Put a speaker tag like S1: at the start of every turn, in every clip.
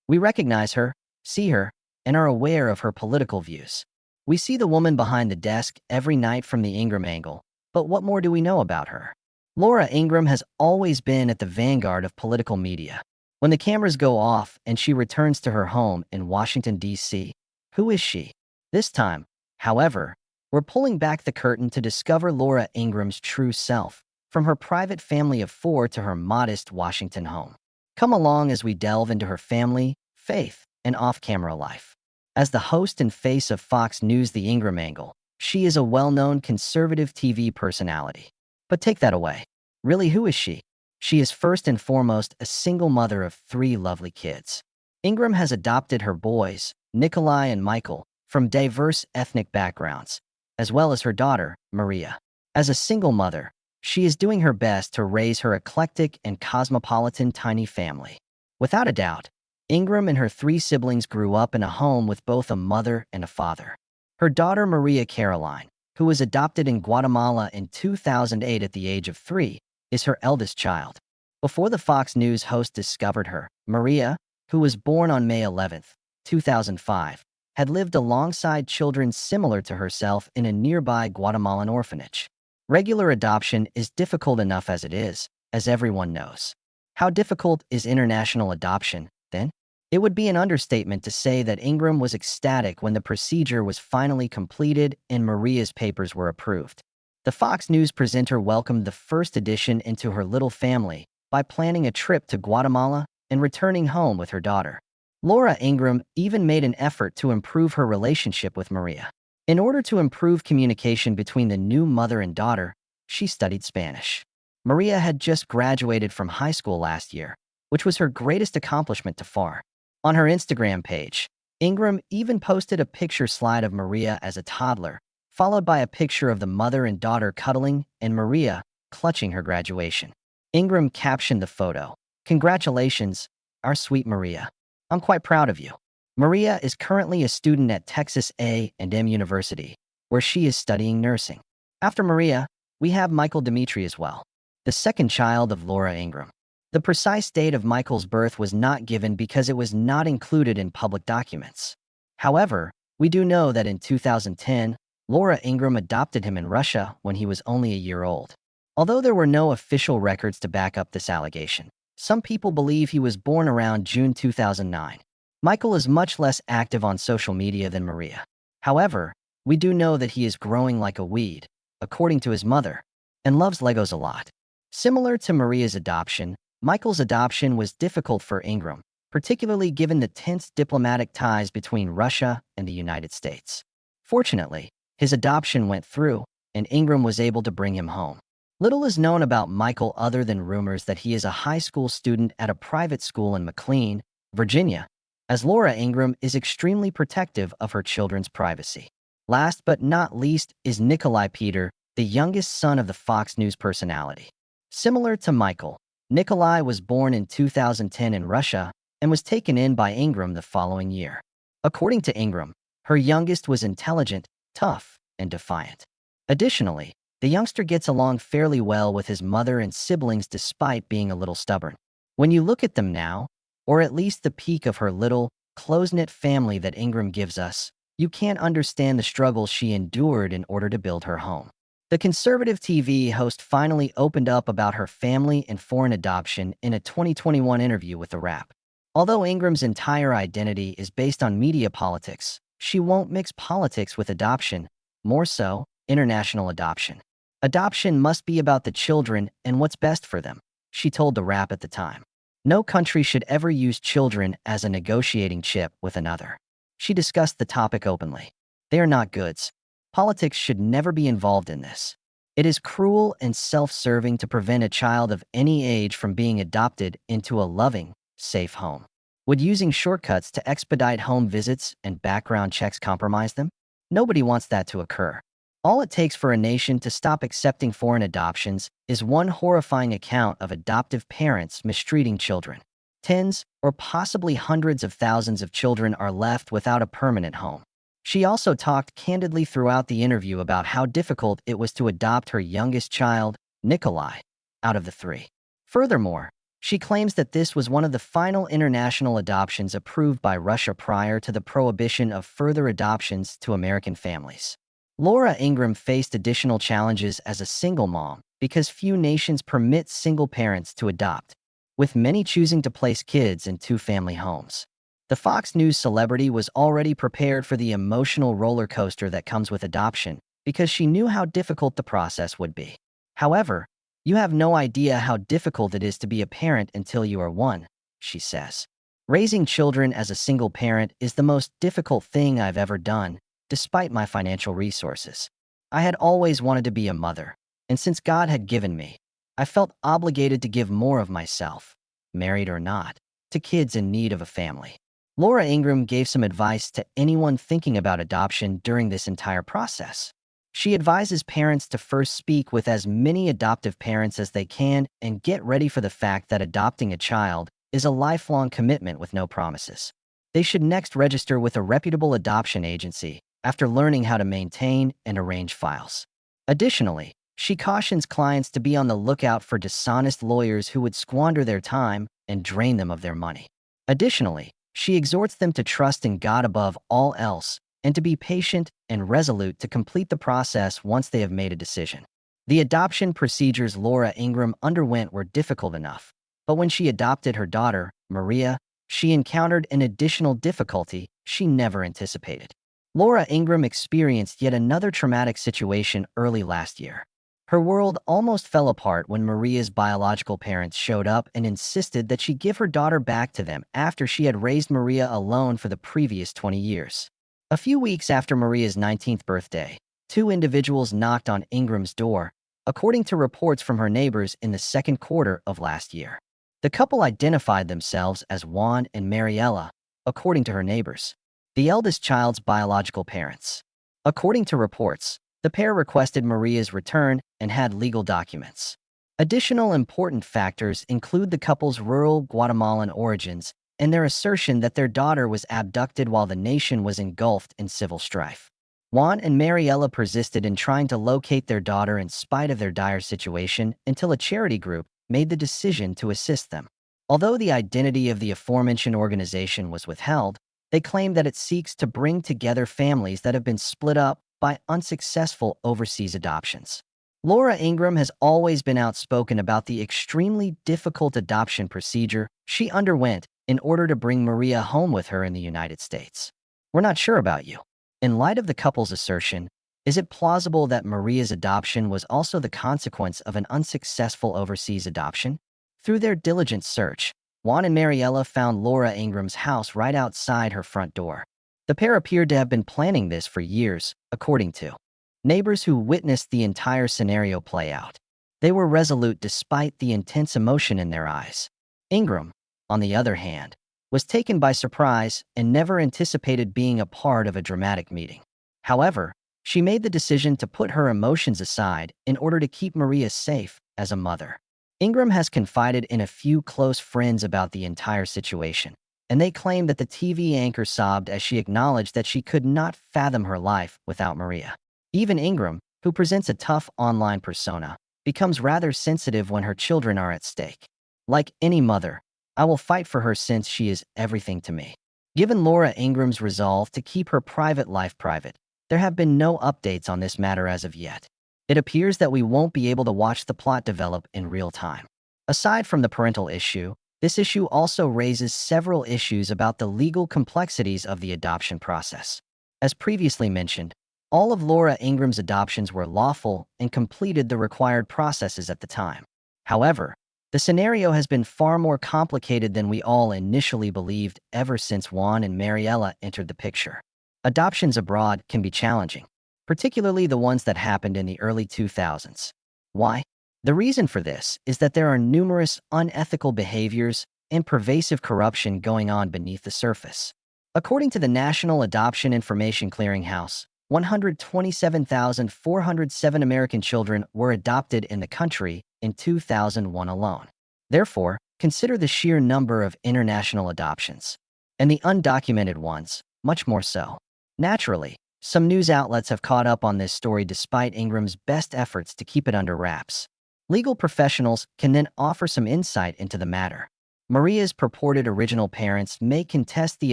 S1: We recognize her, see her, and are aware of her political views. We see the woman behind the desk every night from the Ingraham angle, but what more do we know about her? Laura Ingraham has always been at the vanguard of political media. When the cameras go off and she returns to her home in Washington, D.C., who is she? This time, however, we're pulling back the curtain to discover Laura Ingraham's true self, from her private family of 4 to her modest Washington home. Come along as we delve into her family, faith, and off-camera life. As the host and face of Fox News' The Ingraham Angle, she is a well-known conservative TV personality. But take that away. Really, who is she? She is first and foremost a single mother of 3 lovely kids. Ingraham has adopted her boys, Nikolai and Michael, from diverse ethnic backgrounds, as well as her daughter, Maria. As a single mother, she is doing her best to raise her eclectic and cosmopolitan tiny family. Without a doubt, Ingraham and her 3 siblings grew up in a home with both a mother and a father. Her daughter Maria Caroline, who was adopted in Guatemala in 2008 at the age of 3, is her eldest child. Before the Fox News host discovered her, Maria, who was born on May 11, 2005, had lived alongside children similar to herself in a nearby Guatemalan orphanage. Regular adoption is difficult enough as it is, as everyone knows. How difficult is international adoption, then? It would be an understatement to say that Ingraham was ecstatic when the procedure was finally completed and Maria's papers were approved. The Fox News presenter welcomed the first addition into her little family by planning a trip to Guatemala and returning home with her daughter. Laura Ingraham even made an effort to improve her relationship with Maria. In order to improve communication between the new mother and daughter, she studied Spanish. Maria had just graduated from high school last year, which was her greatest accomplishment to far. On her Instagram page, Ingraham even posted a picture slide of Maria as a toddler, followed by a picture of the mother and daughter cuddling and Maria clutching her graduation. Ingraham captioned the photo, "Congratulations, our sweet Maria. I'm quite proud of you." Maria is currently a student at Texas A&M University, where she is studying nursing. After Maria, we have Michael Dimitri as well, the second child of Laura Ingraham. The precise date of Michael's birth was not given because it was not included in public documents. However, we do know that in 2010, Laura Ingraham adopted him in Russia when he was only a year old. Although there were no official records to back up this allegation, some people believe he was born around June 2009. Michael is much less active on social media than Maria. However, we do know that he is growing like a weed, according to his mother, and loves Legos a lot. Similar to Maria's adoption, Michael's adoption was difficult for Ingraham, particularly given the tense diplomatic ties between Russia and the United States. Fortunately, his adoption went through, and Ingraham was able to bring him home. Little is known about Michael other than rumors that he is a high school student at a private school in McLean, Virginia, as Laura Ingraham is extremely protective of her children's privacy. Last but not least is Nikolai Peter, the youngest son of the Fox News personality. Similar to Michael, Nikolai was born in 2010 in Russia and was taken in by Ingraham the following year. According to Ingraham, her youngest was intelligent, tough, and defiant. Additionally, the youngster gets along fairly well with his mother and siblings despite being a little stubborn. When you look at them now, or at least the peak of her little, close-knit family that Ingraham gives us, you can't understand the struggles she endured in order to build her home. The conservative TV host finally opened up about her family and foreign adoption in a 2021 interview with The Wrap. Although Ingraham's entire identity is based on media politics, she won't mix politics with adoption, more so, international adoption. Adoption must be about the children and what's best for them, she told The Wrap at the time. No country should ever use children as a negotiating chip with another. She discussed the topic openly. They are not goods. Politics should never be involved in this. It is cruel and self-serving to prevent a child of any age from being adopted into a loving, safe home. Would using shortcuts to expedite home visits and background checks compromise them? Nobody wants that to occur. All it takes for a nation to stop accepting foreign adoptions is one horrifying account of adoptive parents mistreating children. Tens or possibly hundreds of thousands of children are left without a permanent home. She also talked candidly throughout the interview about how difficult it was to adopt her youngest child, Nikolai, out of the 3. Furthermore, She claims that this was one of the final international adoptions approved by Russia prior to the prohibition of further adoptions to American families. Laura Ingraham faced additional challenges as a single mom because few nations permit single parents to adopt, with many choosing to place kids in two-family homes. The Fox News celebrity was already prepared for the emotional roller coaster that comes with adoption because she knew how difficult the process would be. However, "You have no idea how difficult it is to be a parent until you are one," she says. "Raising children as a single parent is the most difficult thing I've ever done, despite my financial resources. I had always wanted to be a mother, and since God had given me, I felt obligated to give more of myself, married or not, to kids in need of a family." Laura Ingraham gave some advice to anyone thinking about adoption during this entire process. She advises parents to first speak with as many adoptive parents as they can and get ready for the fact that adopting a child is a lifelong commitment with no promises. They should next register with a reputable adoption agency after learning how to maintain and arrange files. Additionally, she cautions clients to be on the lookout for dishonest lawyers who would squander their time and drain them of their money. Additionally, she exhorts them to trust in God above all else and to be patient and resolute to complete the process once they have made a decision. The adoption procedures Laura Ingraham underwent were difficult enough, but when she adopted her daughter, Maria, she encountered an additional difficulty she never anticipated. Laura Ingraham experienced yet another traumatic situation early last year. Her world almost fell apart when Maria's biological parents showed up and insisted that she give her daughter back to them after she had raised Maria alone for the previous 20 years. A few weeks after Maria's 19th birthday, two individuals knocked on Ingraham's door, according to reports from her neighbors in the second quarter of last year. The couple identified themselves as Juan and Mariella, according to her neighbors, the eldest child's biological parents. According to reports, the pair requested Maria's return and had legal documents. Additional important factors include the couple's rural Guatemalan origins and their assertion that their daughter was abducted while the nation was engulfed in civil strife. Juan and Mariella persisted in trying to locate their daughter in spite of their dire situation until a charity group made the decision to assist them. Although the identity of the aforementioned organization was withheld, they claim that it seeks to bring together families that have been split up by unsuccessful overseas adoptions. Laura Ingraham has always been outspoken about the extremely difficult adoption procedure she underwent in order to bring Maria home with her in the United States. "We're not sure about you. In light of the couple's assertion, is it plausible that Maria's adoption was also the consequence of an unsuccessful overseas adoption?" Through their diligent search, Juan and Mariella found Laura Ingraham's house right outside her front door. The pair appeared to have been planning this for years, according to neighbors who witnessed the entire scenario play out. They were resolute despite the intense emotion in their eyes. Ingraham, on the other hand, was taken by surprise and never anticipated being a part of a dramatic meeting. However, she made the decision to put her emotions aside in order to keep Maria safe as a mother. Ingraham has confided in a few close friends about the entire situation, and they claim that the TV anchor sobbed as she acknowledged that she could not fathom her life without Maria. Even Ingraham, who presents a tough online persona, becomes rather sensitive when her children are at stake. "Like any mother, I will fight for her since she is everything to me." Given Laura Ingraham's resolve to keep her private life private, there have been no updates on this matter as of yet. It appears that we won't be able to watch the plot develop in real time. Aside from the parental issue, this issue also raises several issues about the legal complexities of the adoption process. As previously mentioned, all of Laura Ingraham's adoptions were lawful and completed the required processes at the time. However, the scenario has been far more complicated than we all initially believed ever since Juan and Mariella entered the picture. Adoptions abroad can be challenging, particularly the ones that happened in the early 2000s. Why? The reason for this is that there are numerous unethical behaviors and pervasive corruption going on beneath the surface. According to the National Adoption Information Clearinghouse, 127,407 American children were adopted in the country in 2001 alone. Therefore, consider the sheer number of international adoptions, and the undocumented ones, much more so. Naturally, some news outlets have caught up on this story despite Ingraham's best efforts to keep it under wraps. Legal professionals can then offer some insight into the matter. Maria's purported original parents may contest the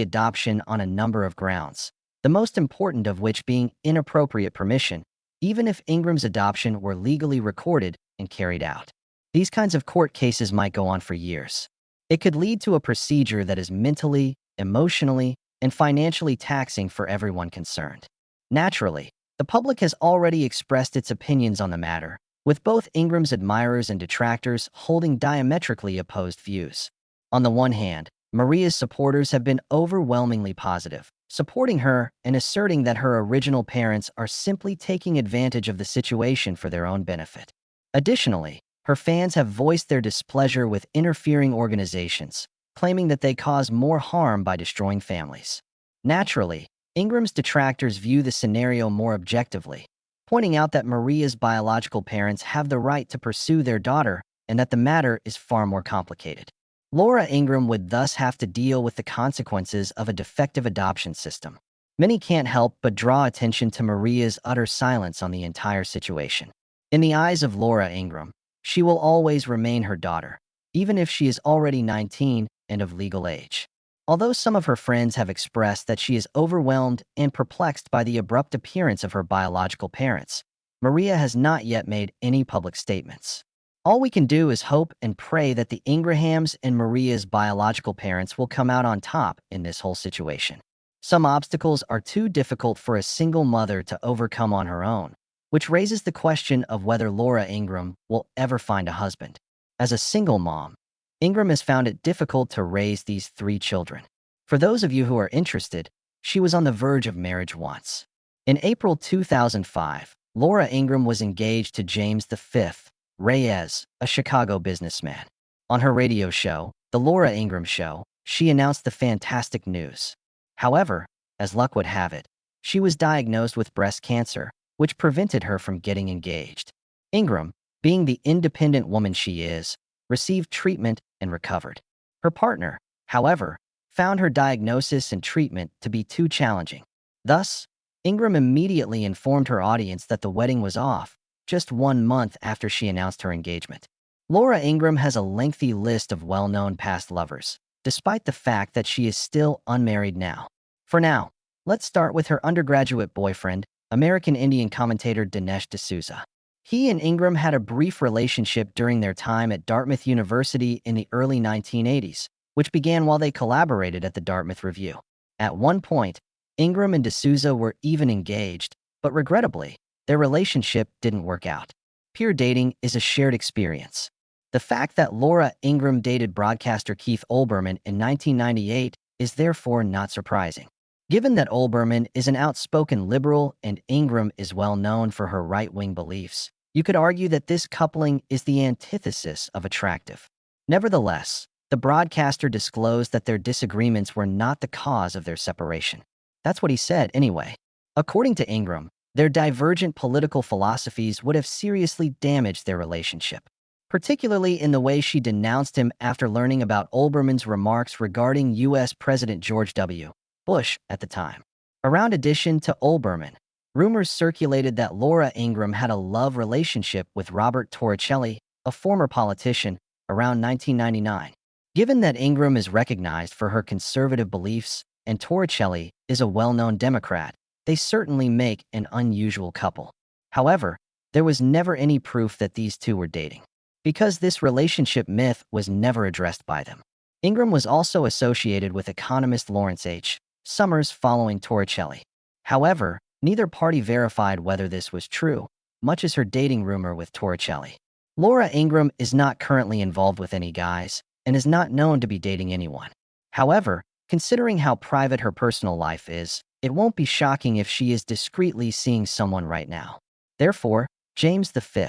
S1: adoption on a number of grounds, the most important of which being inappropriate permission, even if Ingram's adoption were legally recorded and carried out. These kinds of court cases might go on for years. It could lead to a procedure that is mentally, emotionally, and financially taxing for everyone concerned. Naturally, the public has already expressed its opinions on the matter, with both Ingram's admirers and detractors holding diametrically opposed views. On the one hand, Maria's supporters have been overwhelmingly positive, supporting her and asserting that her original parents are simply taking advantage of the situation for their own benefit. Additionally, her fans have voiced their displeasure with interfering organizations, claiming that they cause more harm by destroying families. Naturally, Ingram's detractors view the scenario more objectively, pointing out that Maria's biological parents have the right to pursue their daughter and that the matter is far more complicated. Laura Ingraham would thus have to deal with the consequences of a defective adoption system. Many can't help but draw attention to Maria's utter silence on the entire situation. In the eyes of Laura Ingraham, she will always remain her daughter, even if she is already 19 and of legal age. Although some of her friends have expressed that she is overwhelmed and perplexed by the abrupt appearance of her biological parents, Maria has not yet made any public statements. All we can do is hope and pray that the Ingrahams and Maria's biological parents will come out on top in this whole situation. Some obstacles are too difficult for a single mother to overcome on her own, which raises the question of whether Laura Ingraham will ever find a husband. As a single mom, Ingraham has found it difficult to raise these 3 children. For those of you who are interested, she was on the verge of marriage once. In April 2005, Laura Ingraham was engaged to James V. Reyes, a Chicago businessman. On her radio show, The Laura Ingraham Show, she announced the fantastic news. However, as luck would have it, she was diagnosed with breast cancer, which prevented her from getting engaged. Ingraham, being the independent woman she is, received treatment and recovered. Her partner, however, found her diagnosis and treatment to be too challenging. Thus, Ingraham immediately informed her audience that the wedding was off, just 1 month after she announced her engagement. Laura Ingraham has a lengthy list of well-known past lovers, despite the fact that she is still unmarried now. For now, let's start with her undergraduate boyfriend, American Indian commentator Dinesh D'Souza. He and Ingraham had a brief relationship during their time at Dartmouth University in the early 1980s, which began while they collaborated at the Dartmouth Review. At one point, Ingraham and D'Souza were even engaged, but regrettably, their relationship didn't work out. Peer dating is a shared experience. The fact that Laura Ingraham dated broadcaster Keith Olbermann in 1998 is therefore not surprising. Given that Olbermann is an outspoken liberal and Ingraham is well known for her right-wing beliefs, you could argue that this coupling is the antithesis of attractive. Nevertheless, the broadcaster disclosed that their disagreements were not the cause of their separation. That's what he said anyway. According to Ingraham, their divergent political philosophies would have seriously damaged their relationship, particularly in the way she denounced him after learning about Olbermann's remarks regarding U.S. President George W. Bush at the time. Around addition to Olbermann, rumors circulated that Laura Ingraham had a love relationship with Robert Torricelli, a former politician, around 1999. Given that Ingraham is recognized for her conservative beliefs and Torricelli is a well-known Democrat, they certainly make an unusual couple. However, there was never any proof that these two were dating, because this relationship myth was never addressed by them. Ingraham was also associated with economist Lawrence H. Summers following Torricelli. However, neither party verified whether this was true, much as her dating rumor with Torricelli. Laura Ingraham is not currently involved with any guys and is not known to be dating anyone. However, considering how private her personal life is, it won't be shocking if she is discreetly seeing someone right now. Therefore, James V.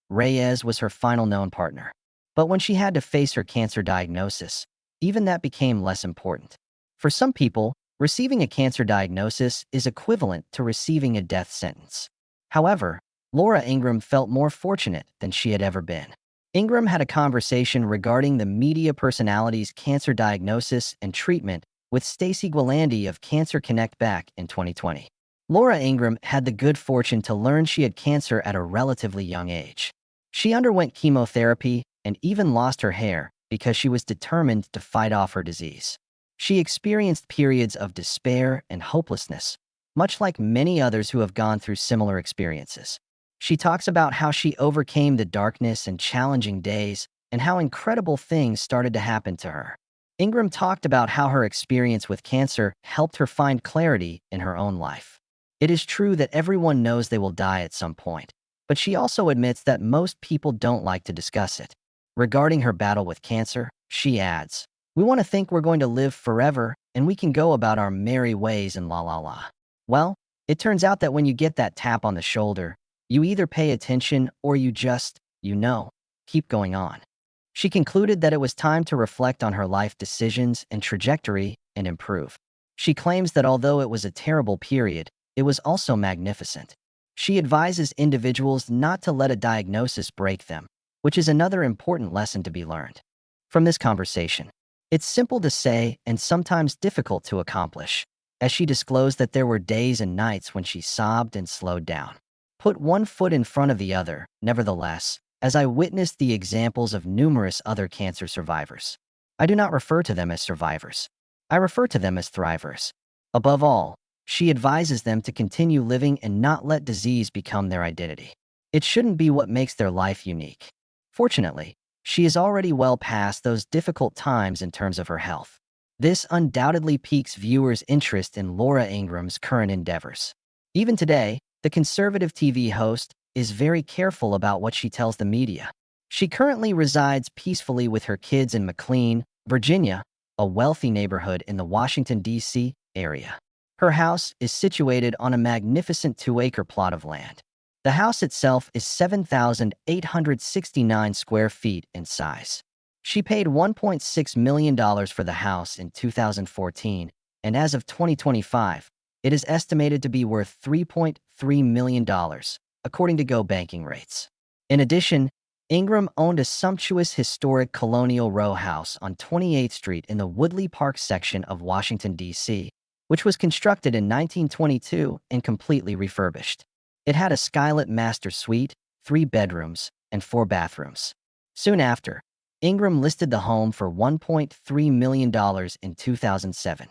S1: Reyes was her final known partner. But when she had to face her cancer diagnosis, even that became less important. For some people, receiving a cancer diagnosis is equivalent to receiving a death sentence. However, Laura Ingraham felt more fortunate than she had ever been. Ingraham had a conversation regarding the media personality's cancer diagnosis and treatment with Stacey Guilandi of Cancer Connect back in 2020. Laura Ingraham had the good fortune to learn she had cancer at a relatively young age. She underwent chemotherapy and even lost her hair because she was determined to fight off her disease. She experienced periods of despair and hopelessness, much like many others who have gone through similar experiences. She talks about how she overcame the darkness and challenging days and how incredible things started to happen to her. Ingram talked about how her experience with cancer helped her find clarity in her own life. It is true that everyone knows they will die at some point, but she also admits that most people don't like to discuss it. Regarding her battle with cancer, she adds, "We want to think we're going to live forever and we can go about our merry ways and la la la." Well, it turns out that when you get that tap on the shoulder, you either pay attention or you just, keep going on. She concluded that it was time to reflect on her life decisions and trajectory and improve. She claims that although it was a terrible period, it was also magnificent. She advises individuals not to let a diagnosis break them, which is another important lesson to be learned from this conversation. It's simple to say and sometimes difficult to accomplish, as she disclosed that there were days and nights when she sobbed and slowed down. Put one foot in front of the other, nevertheless, as I witnessed the examples of numerous other cancer survivors. I do not refer to them as survivors. I refer to them as thrivers. Above all, she advises them to continue living and not let disease become their identity. It shouldn't be what makes their life unique. Fortunately, she is already well past those difficult times in terms of her health. This undoubtedly piques viewers' interest in Laura Ingram's current endeavors. Even today, the conservative TV host is very careful about what she tells the media. She currently resides peacefully with her kids in McLean, Virginia, a wealthy neighborhood in the Washington, D.C. area. Her house is situated on a magnificent 2-acre plot of land. The house itself is 7,869 square feet in size. She paid $1.6 million for the house in 2014, and as of 2025, it is estimated to be worth $3.3 million, according to Go Banking rates. In addition, Ingram owned a sumptuous historic colonial row house on 28th Street in the Woodley Park section of Washington, D.C., which was constructed in 1922 and completely refurbished. It had a skylit master suite, 3 bedrooms, and 4 bathrooms. Soon after, Ingram listed the home for $1.3 million in 2007.